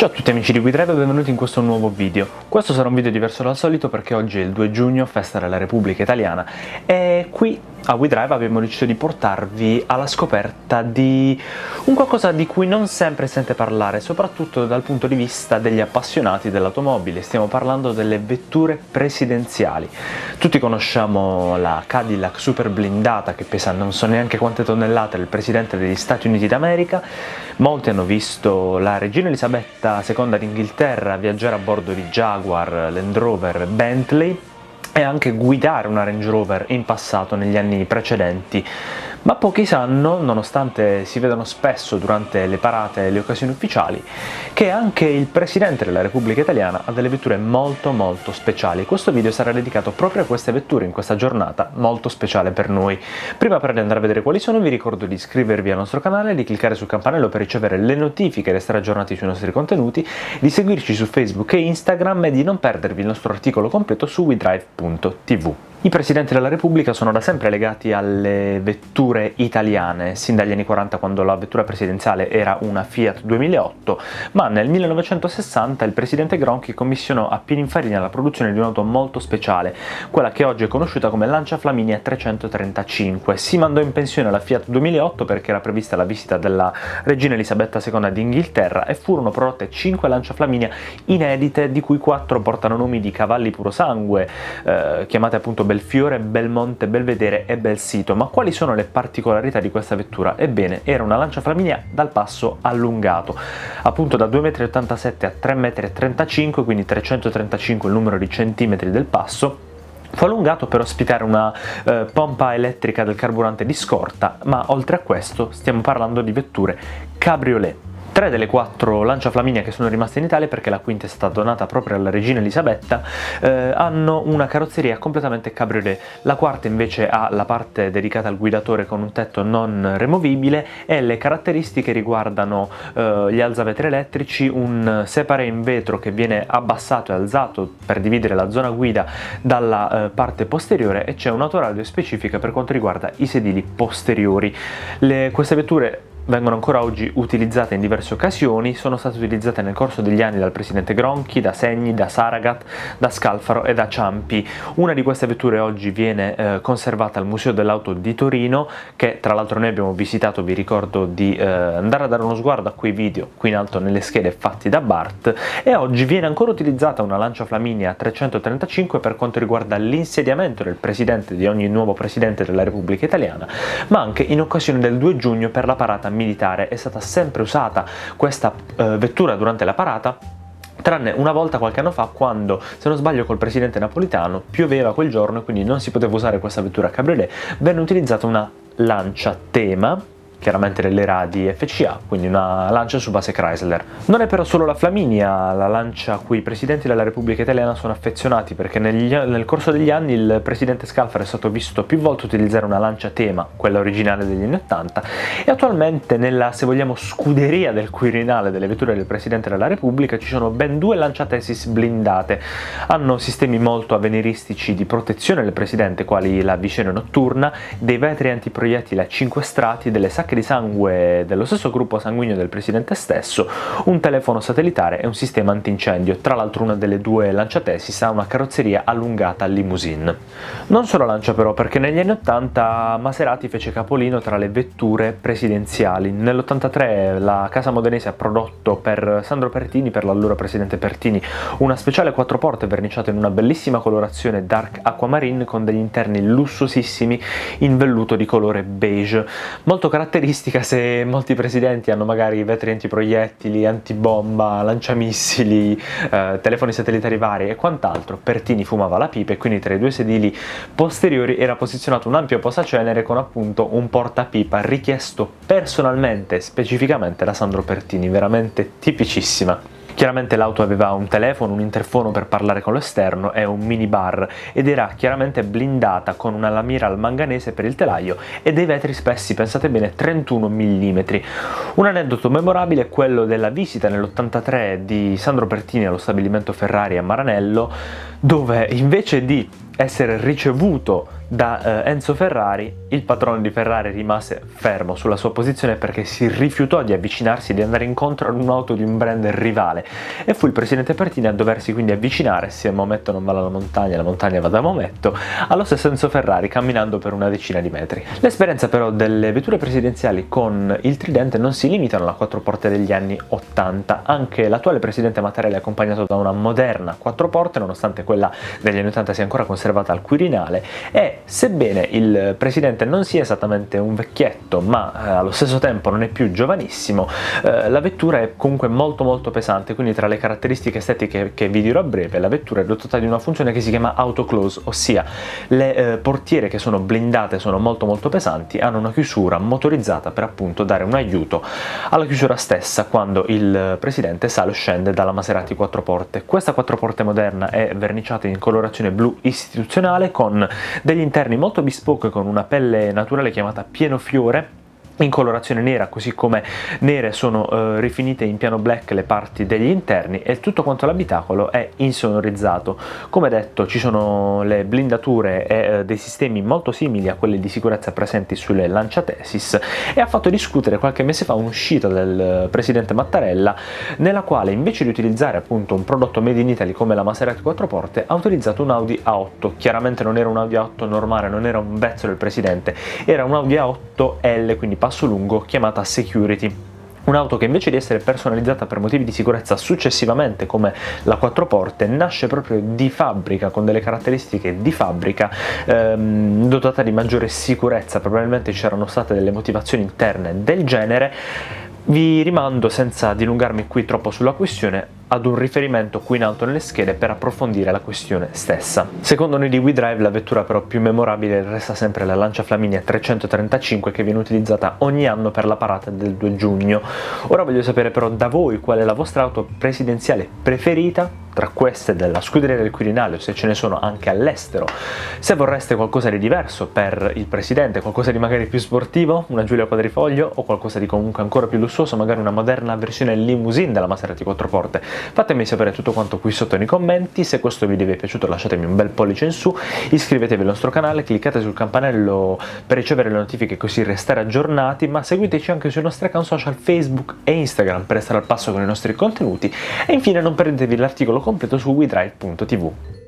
Ciao a tutti amici di WeDrive e benvenuti in questo nuovo video. Questo sarà un video diverso dal solito perché oggi è il 2 giugno, festa della Repubblica Italiana, e qui a WeDrive abbiamo deciso di portarvi alla scoperta di un qualcosa di cui non sempre sente parlare, soprattutto dal punto di vista degli appassionati dell'automobile. Stiamo parlando delle vetture presidenziali. Tutti conosciamo la Cadillac super blindata che pesa non so neanche quante tonnellate, del presidente degli Stati Uniti d'America. Molti hanno visto la regina Elisabetta II d'Inghilterra viaggiare a bordo di Jaguar, Land Rover, Bentley e anche guidare una Range Rover in passato negli anni precedenti. Ma pochi sanno, nonostante si vedano spesso durante le parate e le occasioni ufficiali, che anche il Presidente della Repubblica Italiana ha delle vetture molto speciali. Questo video sarà dedicato proprio a queste vetture in questa giornata molto speciale per noi. Prima però di andare a vedere quali sono, vi ricordo di iscrivervi al nostro canale, di cliccare sul campanello per ricevere le notifiche e restare aggiornati sui nostri contenuti, di seguirci su Facebook e Instagram e di non perdervi il nostro articolo completo su wedrive.tv. I presidenti della Repubblica sono da sempre legati alle vetture italiane, sin dagli anni 40 quando la vettura presidenziale era una Fiat 2008, ma nel 1960 il presidente Gronchi commissionò a Pininfarina la produzione di un'auto molto speciale, quella che oggi è conosciuta come Lancia Flaminia 335. Si mandò in pensione la Fiat 2008 perché era prevista la visita della regina Elisabetta II d'Inghilterra e furono prodotte 5 Lancia Flaminia inedite, di cui 4 portano nomi di cavalli purosangue, chiamate appunto Belfiore, Belmonte, Belvedere e Belsito. Ma quali sono le particolarità di questa vettura? Ebbene, era una Lancia Flaminia dal passo allungato, appunto da 2,87 m a 3,35 m, quindi 335 il numero di centimetri del passo. Fu allungato per ospitare una pompa elettrica del carburante di scorta, ma oltre a questo stiamo parlando di vetture cabriolet. 3 delle 4 Lancia Flaminia che sono rimaste in Italia, perché la quinta è stata donata proprio alla regina Elisabetta, hanno una carrozzeria completamente cabriolet. La quarta invece ha la parte dedicata al guidatore con un tetto non removibile e le caratteristiche riguardano gli alzavetri elettrici, un separé in vetro che viene abbassato e alzato per dividere la zona guida dalla parte posteriore, e c'è un autoradio specifica per quanto riguarda i sedili posteriori. Queste vetture vengono ancora oggi utilizzate in diverse occasioni, sono state utilizzate nel corso degli anni dal presidente Gronchi, da Segni, da Saragat, da Scalfaro e da Ciampi. Una di queste vetture oggi viene conservata al Museo dell'Auto di Torino, che tra l'altro noi abbiamo visitato. Vi ricordo di andare a dare uno sguardo a quei video qui in alto nelle schede fatti da Bart. E oggi viene ancora utilizzata una Lancia Flaminia 335 per quanto riguarda l'insediamento del presidente, di ogni nuovo presidente della Repubblica Italiana, ma anche in occasione del 2 giugno per la parata militare. È stata sempre usata questa vettura durante la parata, tranne una volta qualche anno fa, quando, se non sbaglio, col presidente Napolitano pioveva quel giorno e quindi non si poteva usare questa vettura cabriolet. Venne utilizzata una Lancia Tema, chiaramente dell'era di FCA, quindi una Lancia su base Chrysler. Non è però solo la Flaminia la Lancia a cui i presidenti della Repubblica Italiana sono affezionati, perché nel corso degli anni il presidente Scalfaro è stato visto più volte utilizzare una Lancia Tema, quella originale degli anni 80, e attualmente nella, se vogliamo, scuderia del Quirinale delle vetture del presidente della Repubblica ci sono ben 2 Lancia Thesis blindate. Hanno sistemi molto avveniristici di protezione del presidente, quali la visione notturna, dei vetri antiproiettili a 5 strati, delle sacche di sangue dello stesso gruppo sanguigno del presidente stesso, un telefono satellitare e un sistema antincendio. Tra l'altro una delle 2 Lancia Thesis ha una carrozzeria allungata a limousine. Non solo Lancia però, perché negli anni 80 Maserati fece capolino tra le vetture presidenziali. Nell'83 la casa modenese ha prodotto per Sandro Pertini, per l'allora presidente Pertini, una speciale 4 porte verniciata in una bellissima colorazione dark aquamarine con degli interni lussuosissimi in velluto di colore beige, molto caratteristico se molti presidenti hanno magari vetri antiproiettili, antibomba, lanciamissili, telefoni satellitari vari e quant'altro. Pertini fumava la pipa e quindi tra i 2 sedili posteriori era posizionato un ampio posacenere con appunto un portapipa richiesto personalmente, specificamente da Sandro Pertini, veramente tipicissima. Chiaramente l'auto aveva un telefono, un interfono per parlare con l'esterno e un minibar, ed era chiaramente blindata con una lamiera al manganese per il telaio e dei vetri spessi, pensate bene, 31 mm. Un aneddoto memorabile è quello della visita nell'83 di Sandro Pertini allo stabilimento Ferrari a Maranello, dove invece di essere ricevuto da Enzo Ferrari, il patrono di Ferrari rimase fermo sulla sua posizione perché si rifiutò di avvicinarsi e di andare incontro ad un'auto di un brand rivale, e fu il presidente Pertini a doversi quindi avvicinare, se Maometto non va alla montagna, la montagna va da Maometto, allo stesso Enzo Ferrari, camminando per una decina di metri. L'esperienza però delle vetture presidenziali con il tridente non si limitano alla quattro porte degli anni 80, anche l'attuale presidente Mattarella è accompagnato da una moderna quattro porte, nonostante quella degli anni 80 sia ancora conservata al Quirinale, e sebbene il presidente non sia esattamente un vecchietto, ma allo stesso tempo non è più giovanissimo, la vettura è comunque molto pesante, quindi tra le caratteristiche estetiche che vi dirò a breve, la vettura è dotata di una funzione che si chiama auto close, ossia le portiere, che sono blindate, sono molto pesanti, hanno una chiusura motorizzata per appunto dare un aiuto alla chiusura stessa quando il presidente sale o scende dalla Maserati quattro porte. Questa quattro porte moderna è verniciata in colorazione blu istituzionale, con degli interni molto bespoke, con una pelle naturale chiamata pieno fiore in colorazione nera, così come nere sono rifinite in piano black le parti degli interni, e tutto quanto l'abitacolo è insonorizzato. Come detto, ci sono le blindature e dei sistemi molto simili a quelli di sicurezza presenti sulle Lancia Thesis, e ha fatto discutere qualche mese fa un'uscita del presidente Mattarella nella quale, invece di utilizzare appunto un prodotto made in Italy come la Maserati quattro porte, ha utilizzato un Audi A8. Chiaramente non era un Audi A8 normale, non era un vezzo del presidente, era un Audi A8 L, quindi passo lungo, chiamata Security. Un'auto che, invece di essere personalizzata per motivi di sicurezza successivamente come la quattro porte, nasce proprio di fabbrica, con delle caratteristiche di fabbrica, dotata di maggiore sicurezza. Probabilmente c'erano state delle motivazioni interne del genere. Vi rimando, senza dilungarmi qui troppo sulla questione, ad un riferimento qui in alto nelle schede per approfondire la questione stessa. Secondo noi di WeDrive, la vettura però più memorabile resta sempre la Lancia Flaminia 335, che viene utilizzata ogni anno per la parata del 2 giugno. Ora voglio sapere però da voi qual è la vostra auto presidenziale preferita, tra queste della Scuderia del Quirinale, o se ce ne sono anche all'estero. Se vorreste qualcosa di diverso per il presidente, qualcosa di magari più sportivo, una Giulia Quadrifoglio, o qualcosa di comunque ancora più lussuoso, magari una moderna versione limousine della Maserati quattro porte, fatemi sapere tutto quanto qui sotto nei commenti. Se questo video vi è piaciuto, lasciatemi un bel pollice in su, iscrivetevi al nostro canale, cliccate sul campanello per ricevere le notifiche, così restare aggiornati, ma seguiteci anche sui nostri account social Facebook e Instagram per restare al passo con i nostri contenuti, e infine non perdetevi l'articolo completo su WeDrive.tv.